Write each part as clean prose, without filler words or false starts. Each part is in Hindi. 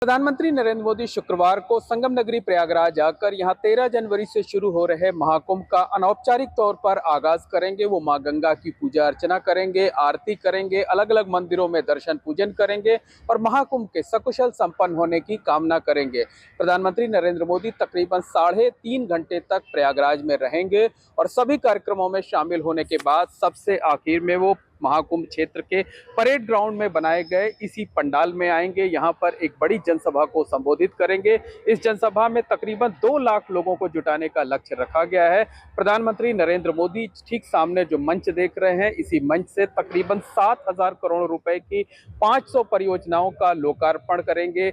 प्रधानमंत्री नरेंद्र मोदी शुक्रवार को संगम नगरी प्रयागराज आकर यहां 13 जनवरी से शुरू हो रहे महाकुंभ का अनौपचारिक तौर पर आगाज करेंगे। वो मां गंगा की पूजा अर्चना करेंगे, आरती करेंगे, अलग अलग मंदिरों में दर्शन पूजन करेंगे और महाकुंभ के सकुशल संपन्न होने की कामना करेंगे। प्रधानमंत्री नरेंद्र मोदी तकरीबन 3.5 घंटे तक प्रयागराज में रहेंगे और सभी कार्यक्रमों में शामिल होने के बाद सबसे आखिर में वो महाकुंभ क्षेत्र के परेड ग्राउंड में बनाए गए इसी पंडाल में आएंगे। यहां पर एक बड़ी जनसभा को संबोधित करेंगे। इस जनसभा में तकरीबन 2 लाख लोगों को जुटाने का लक्ष्य रखा गया है। प्रधानमंत्री नरेंद्र मोदी ठीक सामने जो मंच देख रहे हैं, इसी मंच से तकरीबन 7,000 करोड़ रुपए की 500 परियोजनाओं का लोकार्पण करेंगे,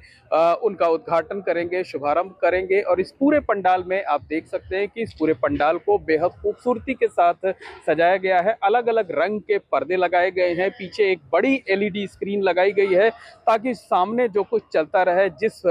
उनका उद्घाटन करेंगे, शुभारंभ करेंगे। और इस पूरे पंडाल में आप देख सकते हैं कि इस पूरे पंडाल को बेहद खूबसूरती के साथ सजाया गया है। अलग अलग रंग के पर्दे लगाए गए हैं, पीछे एक बड़ी एलईडी स्क्रीन लगाई गई है ताकि सामने जो कुछ चलता रहे, जिस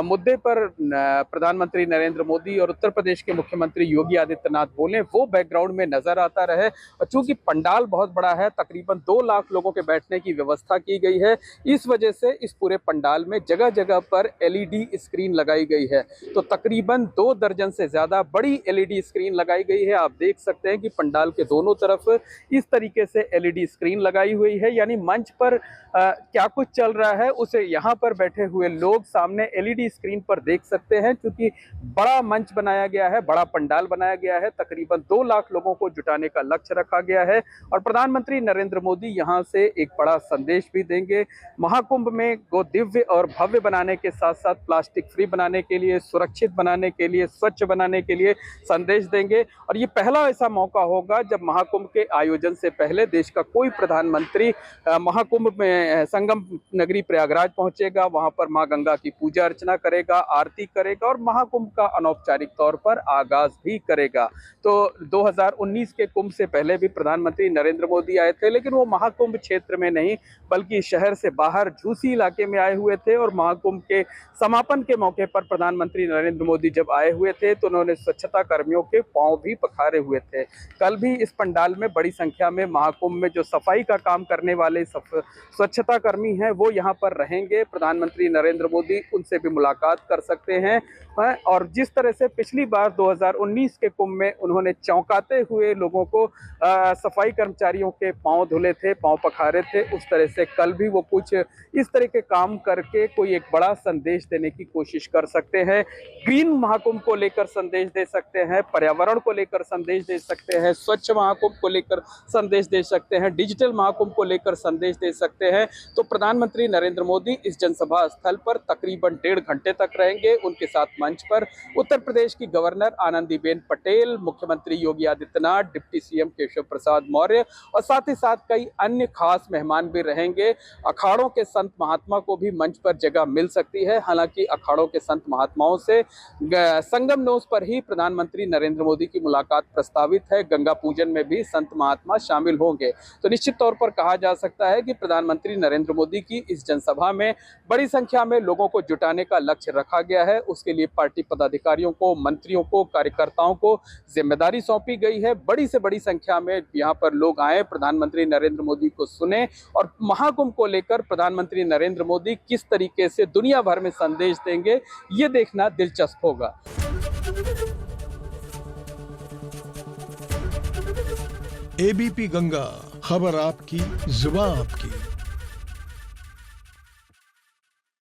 मुद्दे पर प्रधानमंत्री नरेंद्र मोदी और उत्तर प्रदेश के मुख्यमंत्री योगी आदित्यनाथ बोले, वो बैकग्राउंड में नजर आता रहे। और चूंकि पंडाल बहुत बड़ा है, तकरीबन 2 लाख लोगों के बैठने की व्यवस्था की गई है, इस वजह से इस पूरे पंडाल में जगह जगह पर एलईडी स्क्रीन लगाई गई है। तो तकरीबन 2 दर्जन से ज्यादा बड़ी एलईडी स्क्रीन लगाई गई है। आप देख सकते हैं कि पंडाल के दोनों तरफ इस तरीके से एलईडी स्क्रीन लगाई हुई है, यानी मंच पर क्या कुछ चल रहा है उसे यहाँ पर बैठे हुए लोग सामने एलईडी स्क्रीन पर देख सकते हैं। क्योंकि बड़ा मंच बनाया गया है, बड़ा पंडाल बनाया गया है, तकरीबन 2 लाख लोगों को जुटाने का लक्ष्य रखा गया है। और प्रधानमंत्री नरेंद्र मोदी यहाँ से एक बड़ा संदेश भी देंगे। महाकुंभ में को दिव्य और भव्य बनाने के साथ साथ प्लास्टिक फ्री बनाने के लिए, सुरक्षित बनाने के लिए, स्वच्छ बनाने के लिए संदेश देंगे। और ये पहला ऐसा मौका होगा जब महाकुंभ के आयोजन से पहले देश का कोई प्रधानमंत्री महाकुंभ में संगम नगरी प्रयागराज पहुंचेगा, वहां पर मां गंगा की पूजा अर्चना करेगा, आरती करेगा और महाकुंभ का अनौपचारिक तौर पर आगाज भी करेगा। तो 2019 के कुंभ से पहले भी प्रधानमंत्री नरेंद्र मोदी आए थे, लेकिन वो महाकुंभ क्षेत्र में नहीं बल्कि शहर से बाहर झूसी इलाके में आए हुए थे। और महाकुंभ के समापन के मौके पर प्रधानमंत्री नरेंद्र मोदी जब आए हुए थे तो उन्होंने स्वच्छता कर्मियों के पांव भी पखारे हुए थे। कल भी इस पंडाल में बड़ी संख्या में महाकुंभ में जो सफाई का काम करने वाले स्वच्छता कर्मी हैं वो यहाँ पर रहेंगे। प्रधानमंत्री नरेंद्र मोदी उनसे भी मुलाकात कर सकते हैं। और जिस तरह से पिछली बार 2019 के कुंभ में उन्होंने चौंकाते हुए लोगों को सफाई कर्मचारियों के पांव धुले थे, पांव पखारे थे, उस तरह से कल भी वो कुछ इस तरह के काम करके कोई एक बड़ा संदेश देने की कोशिश कर सकते हैं। ग्रीन महाकुंभ को लेकर संदेश दे सकते हैं, पर्यावरण को लेकर संदेश दे सकते हैं, स्वच्छ महाकुंभ को लेकर संदेश दे सकते हैं, डिजिटल महाकुंभ को लेकर संदेश दे सकते हैं। तो प्रधानमंत्री नरेंद्र मोदी इस जनसभा स्थल पर तकरीबन 1.5 घंटे तक रहेंगे। उनके साथ मंच पर उत्तर प्रदेश की गवर्नर आनंदीबेन पटेल, मुख्यमंत्री योगी आदित्यनाथ, डिप्टी सीएम केशव प्रसाद मौर्य और साथ ही साथ कई अन्य खास मेहमान भी रहेंगे। अखाड़ों के संत महात्मा को भी मंच पर जगह मिल सकती है। हालांकि अखाड़ों के संत महात्माओं से संगम नोस पर ही प्रधानमंत्री नरेंद्र मोदी की मुलाकात प्रस्तावित है। गंगा पूजन में भी संत महात्मा शामिल होंगे। तो निश्चित तौर पर कहा जा सकता है कि प्रधानमंत्री नरेंद्र मोदी की इस जनसभा में बड़ी संख्या में लोगों को जुटाने का लक्ष्य रखा गया है। उसके लिए पार्टी पदाधिकारियों को, मंत्रियों को, कार्यकर्ताओं को जिम्मेदारी सौंपी गई है। बड़ी से बड़ी संख्या में यहाँ पर लोग आए, प्रधानमंत्री नरेंद्र मोदी को सुने और महाकुंभ को लेकर प्रधानमंत्री नरेंद्र मोदी किस तरीके से दुनिया भर में संदेश देंगे, ये देखना दिलचस्प होगा। एबीपी गंगा, खबर आपकी, जुबान आपकी।